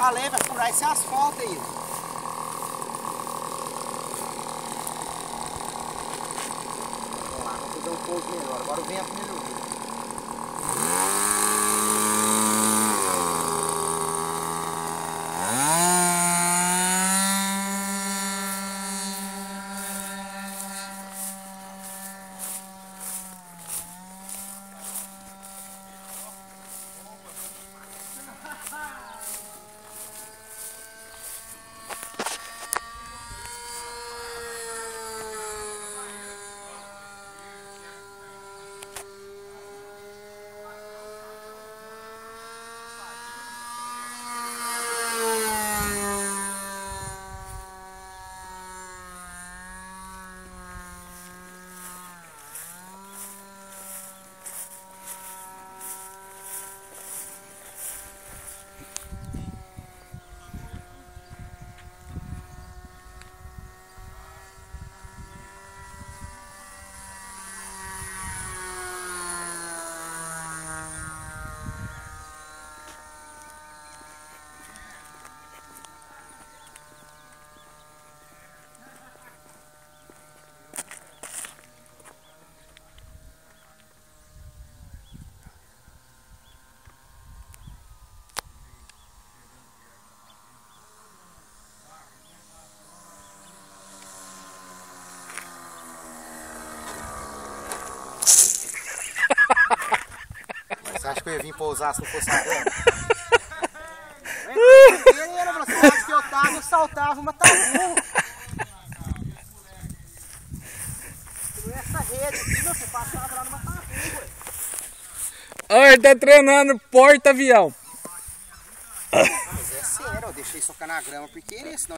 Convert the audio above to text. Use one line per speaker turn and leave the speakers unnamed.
falei, vai furar esse asfalto aí. Vamos lá, vamos fazer um pouco melhor. Agora o vento melhorou. Você acha que eu ia vir pousar se não fosse a grama? Você acha que eu tava, eu saltava, mas tá burro. Essa rede aqui, meu, você passava lá numa farrinha, ué.
Olha, ele tá treinando porta-avião.
Mas é sério, eu deixei socar na grama porque senão